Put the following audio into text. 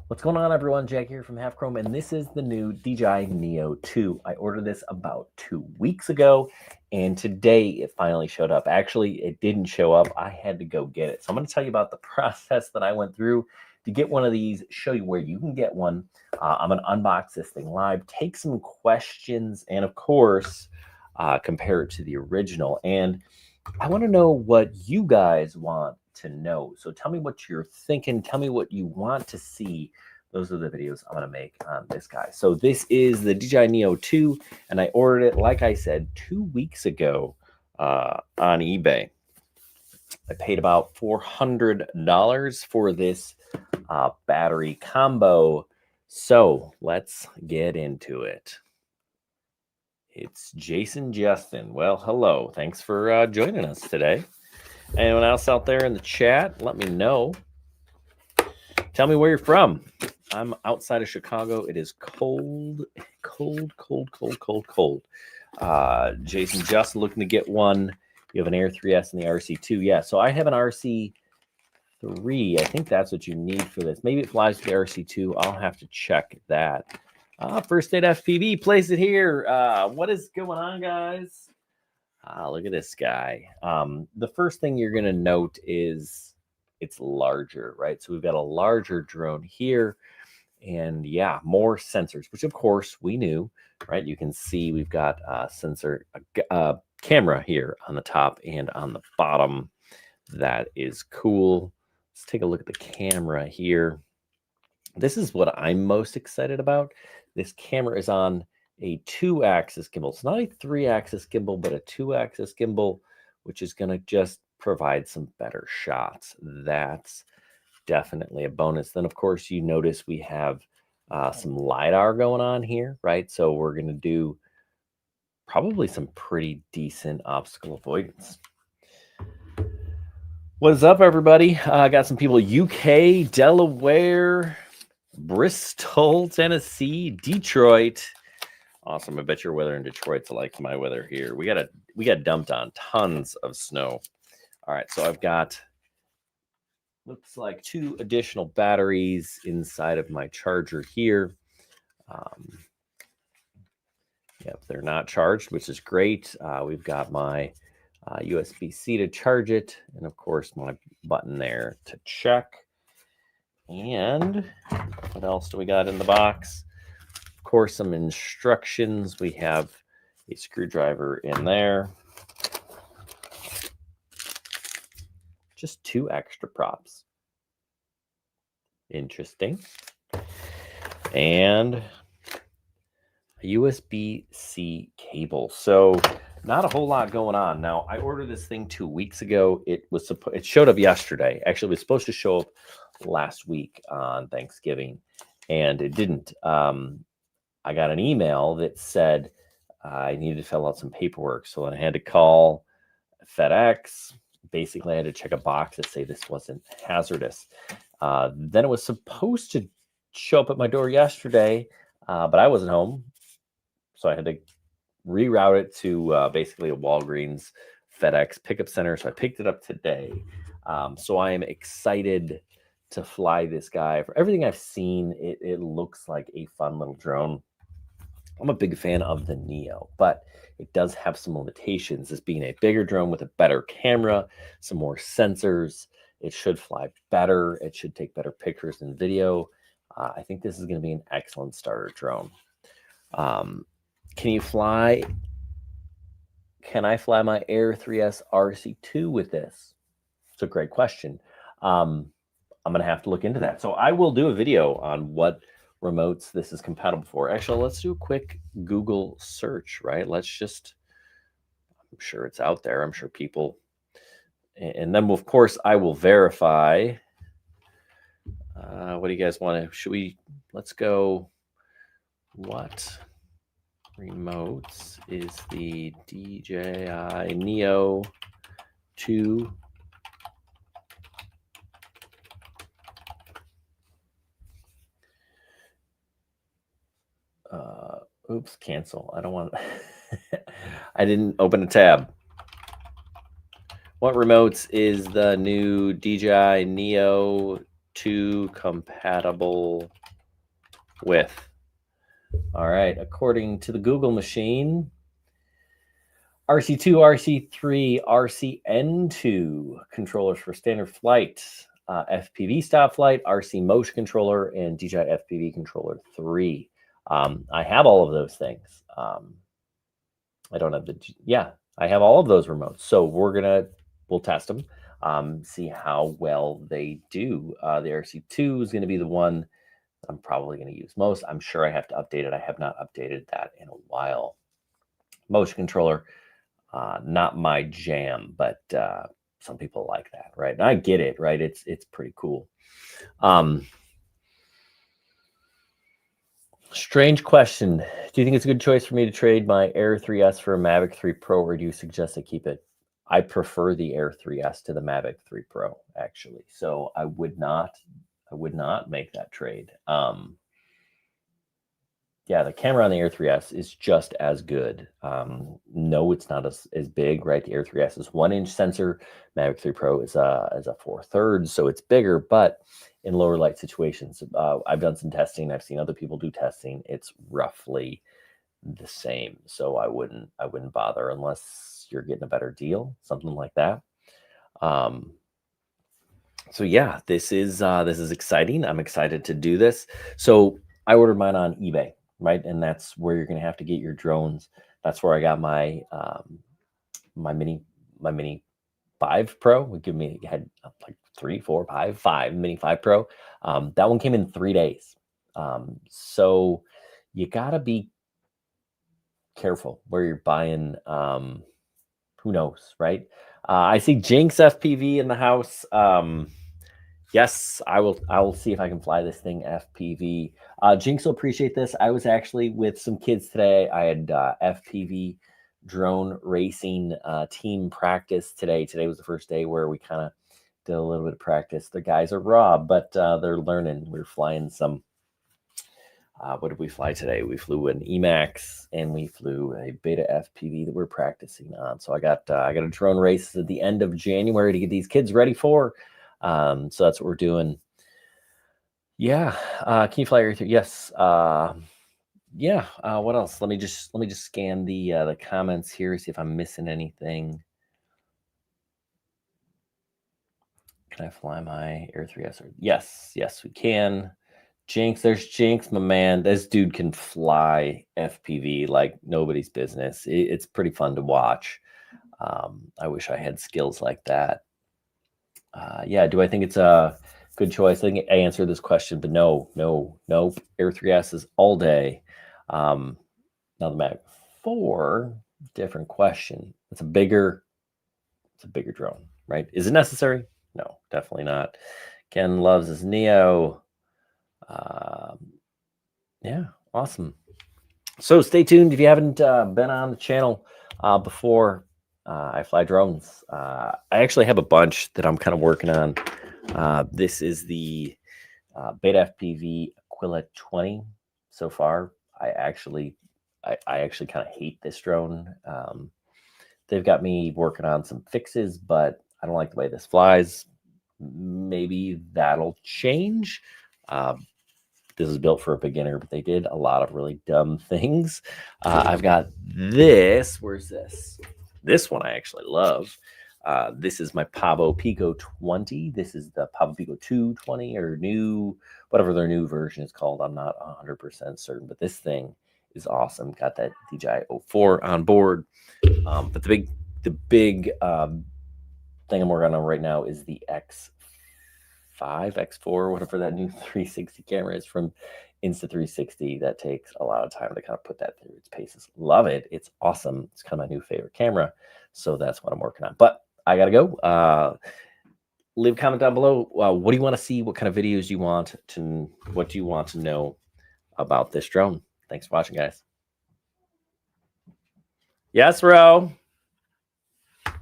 What's going on, everyone? Jack here from Half Chrome, and this is the new DJI Neo 2. I ordered this about 2 weeks ago, and today it finally showed up. Actually, it didn't show up. I had to go get it. So I'm going to tell you about the process that I went through to get one of these, show you where you can get one. I'm going to unbox this thing live, take some questions, and of course, compare it to the original. And I want to know what you guys want to know. So tell me what you're thinking. Tell me what you want to see. Those are the videos I'm going to make on this guy. So this is the DJI Neo 2, and I ordered it, like I said, 2 weeks ago on eBay. I paid about $400 for this battery combo. So let's get into it. It's Jason Justin. Well, hello. Thanks for joining us today. Anyone else out there in the chat, let me know. Tell me where you're from. I'm outside of Chicago. It is cold. Jason Justin looking to get one. You have an Air 3S and the RC2. Yeah, so I have an RC3. I think that's what you need for this. Maybe it flies with the RC2. I'll have to check that. First Aid FPV, place it here. What is going on, guys? Look at this guy. The first thing you're going to note is it's larger, right? So we've got a larger drone here. And yeah, more sensors, which of course we knew, right? You can see we've got a camera here on the top and on the bottom. That is cool. Let's take a look at the camera here. This is what I'm most excited about. This camera is on a 2-axis gimbal. It's not a 3-axis gimbal, but a 2-axis gimbal, which is going to just provide some better shots. That's definitely a bonus. Then, of course, you notice we have some LiDAR going on here, right? So we're going to do probably some pretty decent obstacle avoidance. What is up, everybody? I got some people UK, Delaware, Bristol, Tennessee, Detroit. Awesome. I bet your weather in Detroit's like my weather here. We got dumped on tons of snow. All right, so I've got looks like 2 additional batteries inside of my charger here. Yep, they're not charged, which is great. We've got my USB-C to charge it, and of course my button there to check. And what else do we got in the box? Of course, some instructions. We have a screwdriver in there. Just 2 extra props. Interesting. And a USB-C cable. So not a whole lot going on. Now, I ordered this thing 2 weeks ago. It showed up yesterday. Actually, it was supposed to show up last week on Thanksgiving, and it didn't. I got an email that said I needed to fill out some paperwork. So I had to call FedEx. Basically, I had to check a box to say this wasn't hazardous. Then it was supposed to show up at my door yesterday, but I wasn't home. So I had to reroute it to basically a Walgreens FedEx pickup center. So I picked it up today. So I am excited to fly this guy. For everything I've seen, it looks like a fun little drone. I'm a big fan of the Neo, but it does have some limitations. This being a bigger drone with a better camera, some more sensors, it should fly better. It should take better pictures and video. I think this is going to be an excellent starter drone. Can I fly my Air 3S RC2 with this? It's a great question. I'm going to have to look into that. So I will do a video on what remotes this is compatible for. Actually, let's do a quick Google search, right? I'm sure it's out there. I'm sure people, and then of course I will verify. What do you guys want to, let's go, what remotes is the DJI Neo 2 oops, cancel. I don't want I didn't open a tab. What remotes is the new DJI Neo 2 compatible with? All right, according to the Google machine, RC2, RC3, RCN2 controllers for standard flight, FPV stop flight, RC motion controller, and DJI FPV controller 3. I have all of those things. I don't have I have all of those remotes. So we'll test them, see how well they do. The RC2 is going to be the one that I'm probably going to use most. I'm sure I have to update it. I have not updated that in a while. Motion controller, not my jam, but some people like that, right? And I get it, right? It's pretty cool. Strange question. Do you think it's a good choice for me to trade my Air 3S for a Mavic 3 Pro, or do you suggest I keep it? I prefer the Air 3S to the Mavic 3 Pro, actually. So I would not make that trade. Yeah, the camera on the Air 3S is just as good. No, it's not as big, right? The Air 3S is 1-inch sensor. Mavic 3 Pro is a 4/3, so it's bigger, but in lower light situations. I've done some testing. I've seen other people do testing. It's roughly the same. So I wouldn't bother unless you're getting a better deal, something like that. So yeah, this is exciting. I'm excited to do this. So I ordered mine on eBay, right? And that's where you're going to have to get your drones. That's where I got my my Mini 5 Pro. Had like 3, 4, 5 Mini 5 Pro. That one came in 3 days. So you gotta be careful where you're buying. Who knows, right? I see Jinx FPV in the house. Yes, I will see if I can fly this thing FPV. Jinx will appreciate this. I was actually with some kids today. I had FPV drone racing team practice today. Today was the first day where we kind of did a little bit of practice. The guys are raw, but they're learning. We're flying some. What did we fly today? We flew an Emax and we flew a Beta FPV that we're practicing on. So I got a drone race at the end of January to get these kids ready for. So that's what we're doing. Yeah. Can you fly everything? Yes. Yeah. What else? Let me just scan the comments here, see if I'm missing anything. Can I fly my Air 3S? Yes, we can. Jinx, there's Jinx, my man. This dude can fly FPV like nobody's business. It's pretty fun to watch. I wish I had skills like that. Yeah, do I think it's a good choice? I think I answered this question, but nope. Air 3S is all day. Now the Mavic 4, different question. It's a bigger drone, right? Is it necessary? No, definitely not. Ken loves his Neo. Yeah, awesome. So stay tuned if you haven't been on the channel before. I fly drones. I actually have a bunch that I'm kind of working on. This is the Beta FPV Aquila 20 so far. I actually kind of hate this drone. They've got me working on some fixes, but I don't like the way this flies. Maybe that'll change. This is built for a beginner, but they did a lot of really dumb things. I've got this. Where's this? This one I actually love. This is my Pavo Pico 20. This is the Pavo Pico 220 or new, whatever their new version is called. I'm not 100% certain, but this thing is awesome. Got that DJI 04 on board. But the big thing I'm working on right now is the X5, X4, whatever that new 360 camera is from Insta360. That takes a lot of time to kind of put that through its paces. Love it. It's awesome. It's kind of my new favorite camera. So that's what I'm working on. But I got to go. Leave a comment down below. What do you want to see? What kind of videos you want to, what do you want to know about this drone? Thanks for watching, guys. Yes, Ro.